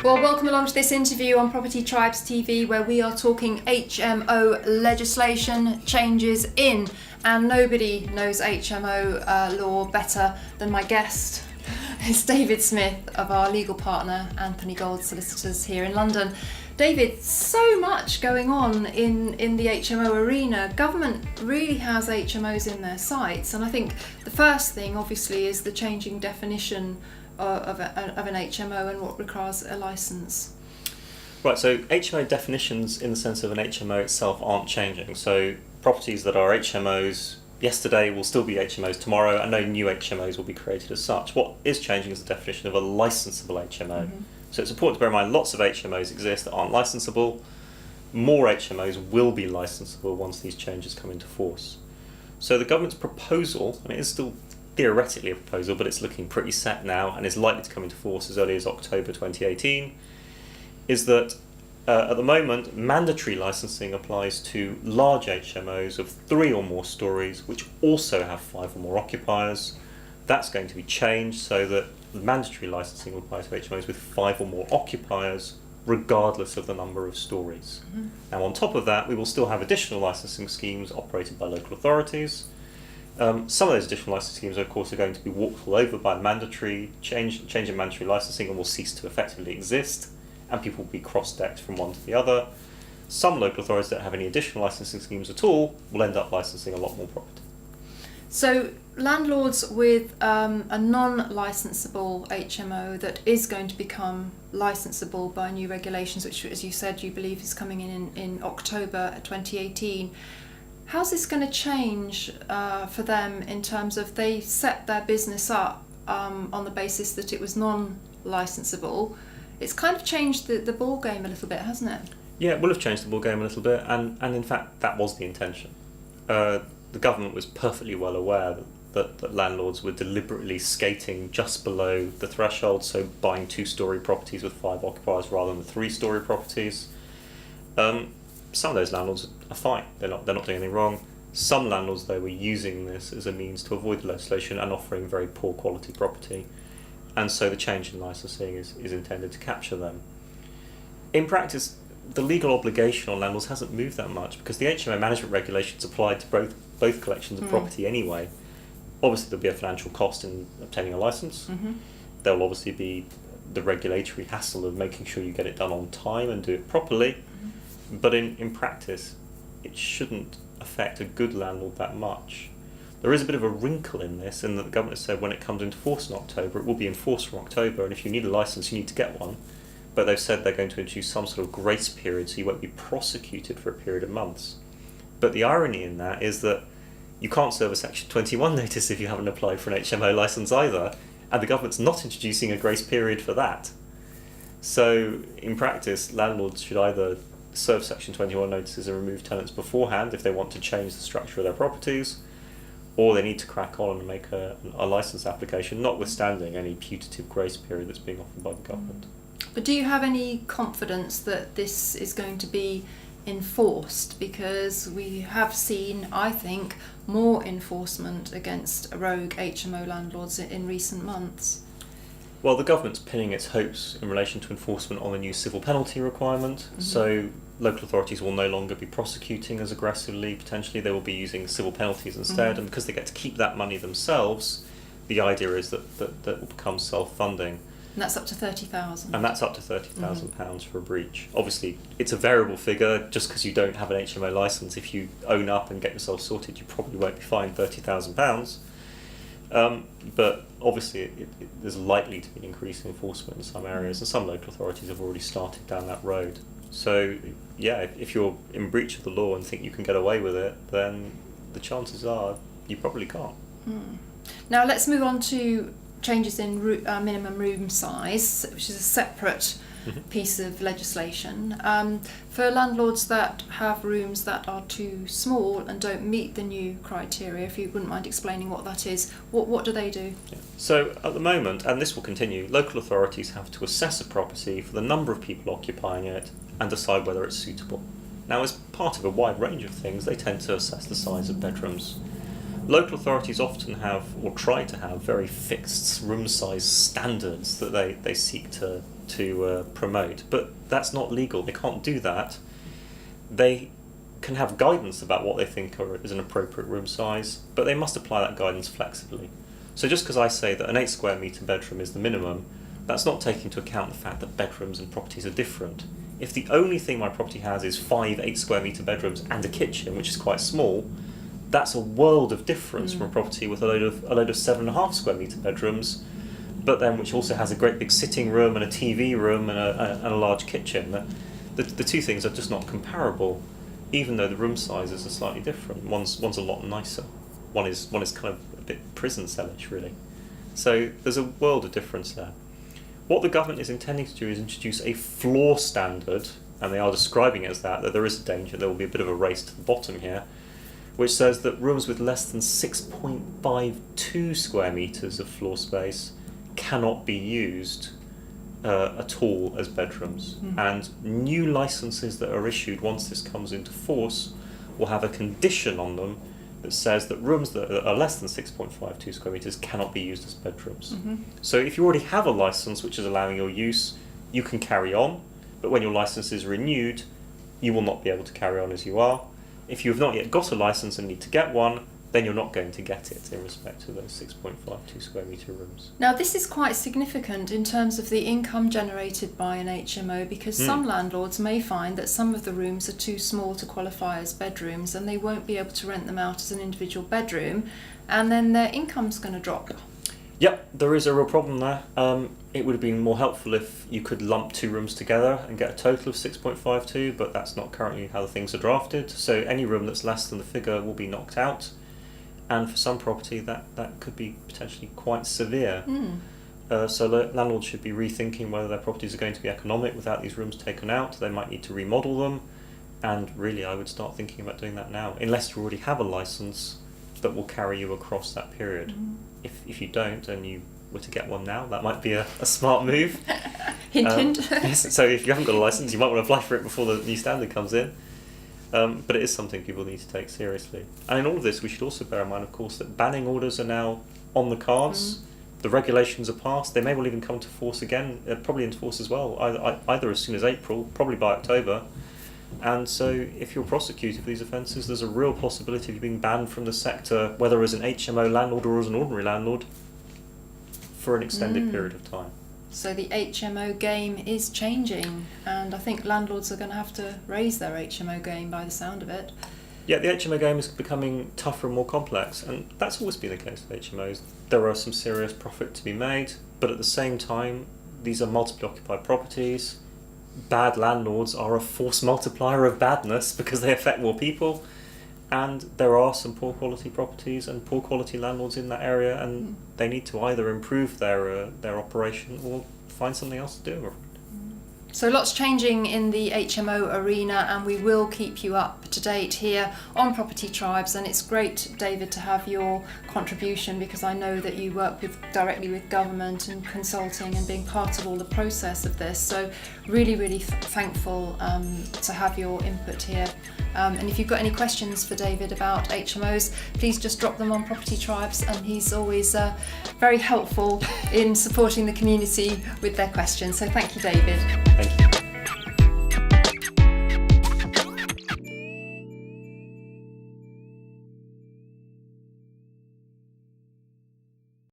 Well, welcome along to this interview on Property Tribes TV, where we are talking HMO legislation changes in, and nobody knows HMO law better than my guest. It's David Smith of our legal partner, Anthony Gold Solicitors here in London. David, so much going on in the HMO arena. Government really has HMOs in their sights, and I think the first thing, obviously, is the changing definition of an HMO and what requires a licence. Right, so HMO definitions in the sense of an HMO itself aren't changing. So properties that are HMOs yesterday will still be HMOs tomorrow, and no new HMOs will be created as such. What is changing is the definition of a licensable HMO. Mm-hmm. So it's important to bear in mind lots of HMOs exist that aren't licensable. More HMOs will be licensable once these changes come into force. So the government's proposal, and it is still theoretically a proposal, but it's looking pretty set now and is likely to come into force as early as October 2018, is that at the moment mandatory licensing applies to large HMOs of 3 or more stories which also have 5 or more occupiers. That's going to be changed so that mandatory licensing will apply to HMOs with 5 or more occupiers regardless of the number of stories. Mm-hmm. Now on top of that, we will still have additional licensing schemes operated by local authorities. Some of those additional licensing schemes, of course, are going to be walked all over by mandatory change in mandatory licensing and will cease to effectively exist, and people will be cross-decked from one to the other. Some local authorities that don't have any additional licensing schemes at all will end up licensing a lot more property. So landlords with a non-licensable HMO that is going to become licensable by new regulations, which, as you said, you believe is coming in October 2018, how's this going to change for them in terms of they set their business up on the basis that it was non-licensable? It's kind of changed the ball game a little bit, hasn't it? Yeah, it will have changed the ball game a little bit, and in fact that was the intention. The government was perfectly well aware that landlords were deliberately skating just below the threshold, so buying 2-storey properties with 5 occupiers rather than the 3-storey properties. Some of those landlords are fine, they're not doing anything wrong. Some landlords, though, were using this as a means to avoid the legislation and offering very poor quality property, and so the change in licensing is intended to capture them. In practice, the legal obligation on landlords hasn't moved that much because the HMO management regulations applied to both collections of property anyway. Obviously there'll be a financial cost in obtaining a licence. Mm-hmm. There'll obviously be the regulatory hassle of making sure you get it done on time and do it properly. Mm-hmm. But in practice, it shouldn't affect a good landlord that much. There is a bit of a wrinkle in this, in that the government has said when it comes into force in October, it will be enforced from October, and if you need a licence, you need to get one. But they've said they're going to introduce some sort of grace period, so you won't be prosecuted for a period of months. But the irony in that is that you can't serve a Section 21 notice if you haven't applied for an HMO licence either, and the government's not introducing a grace period for that. So in practice, landlords should either serve Section 21 notices and remove tenants beforehand if they want to change the structure of their properties, or they need to crack on and make a licence application, notwithstanding any putative grace period that's being offered by the government. But do you have any confidence that this is going to be enforced? Because we have seen, I think, more enforcement against rogue HMO landlords in recent months. Well, the government's pinning its hopes in relation to enforcement on the new civil penalty requirement. Mm-hmm. So local authorities will no longer be prosecuting as aggressively. Potentially they will be using civil penalties instead. Mm-hmm. And because they get to keep that money themselves, the idea is that will become self-funding. And that's up to £30,000. And that's up to £30,000 for a breach. Obviously, it's a variable figure. Just because you don't have an HMO licence, if you own up and get yourself sorted, you probably won't be fined £30,000. But obviously, there's likely to be an increase in enforcement in some areas, and some local authorities have already started down that road. So, yeah, if you're in breach of the law and think you can get away with it, then the chances are you probably can't. Mm. Now, let's move on to changes in minimum room size, which is a separate piece of legislation. For landlords that have rooms that are too small and don't meet the new criteria, if you wouldn't mind explaining what that is, what do they do? Yeah. So at the moment, and this will continue, local authorities have to assess a property for the number of people occupying it and decide whether it's suitable. Now, as part of a wide range of things, they tend to assess the size of bedrooms. Local authorities often have, or try to have, very fixed room size standards that they seek to promote, but that's not legal. They can't do that. They can have guidance about what they think is an appropriate room size, but they must apply that guidance flexibly. So just because I say that an 8 square metre bedroom is the minimum, that's not taking into account the fact that bedrooms and properties are different. If the only thing my property has is 5 8 square metre bedrooms and a kitchen, which is quite small, that's a world of difference from a property with a load of 7.5 square metre bedrooms, but then which also has a great big sitting room and a TV room and a large kitchen. The two things are just not comparable, even though the room sizes are slightly different. One's a lot nicer. One is kind of a bit prison cellish, really. So there's a world of difference there. What the government is intending to do is introduce a floor standard, and they are describing it as that there is a danger, there will be a bit of a race to the bottom here, which says that rooms with less than 6.52 square metres of floor space cannot be used at all as bedrooms. And new licences that are issued once this comes into force will have a condition on them that says that rooms that are less than 6.52 square metres cannot be used as bedrooms. So if you already have a licence which is allowing your use, you can carry on, but when your licence is renewed, you will not be able to carry on as you are. If you have not yet got a licence and need to get one, then you're not going to get it in respect to those 6.52 square metre rooms. Now, this is quite significant in terms of the income generated by an HMO, because some landlords may find that some of the rooms are too small to qualify as bedrooms and they won't be able to rent them out as an individual bedroom, and then their income's going to drop. Yep, there is a real problem there. It would have been more helpful if you could lump 2 rooms together and get a total of 6.52, but that's not currently how the things are drafted. So any room that's less than the figure will be knocked out. And for some property, that could be potentially quite severe. So landlords should be rethinking whether their properties are going to be economic without these rooms taken out. They might need to remodel them. And really, I would start thinking about doing that now, unless you already have a licence that will carry you across that period. If you don't and you were to get one now, that might be a smart move. Hint, hint. Yes, so if you haven't got a licence, you might want to apply for it before the new standard comes in. But it is something people need to take seriously. And in all of this, we should also bear in mind, of course, that banning orders are now on the cards. The regulations are passed. They may well even come to force again, probably into force as well, either as soon as April, probably by October. And so if you're prosecuted for these offences, there's a real possibility of you being banned from the sector, whether as an HMO landlord or as an ordinary landlord, for an extended period of time. So the HMO game is changing, and I think landlords are going to have to raise their HMO game by the sound of it. Yeah, the HMO game is becoming tougher and more complex, and that's always been the case with HMOs. There are some serious profit to be made, but at the same time, these are multiply occupied properties. Bad landlords are a force multiplier of badness because they affect more people, and there are some poor quality properties and poor quality landlords in that area, and they need to either improve their operation or find something else to do. So lots changing in the HMO arena, and we will keep you up to date here on Property Tribes. And it's great, David, to have your contribution, because I know that you work directly with government and consulting and being part of all the process of this. So really thankful to have your input here. And if you've got any questions for David about HMOs, please just drop them on Property Tribes, and he's always very helpful in supporting the community with their questions. So thank you, David.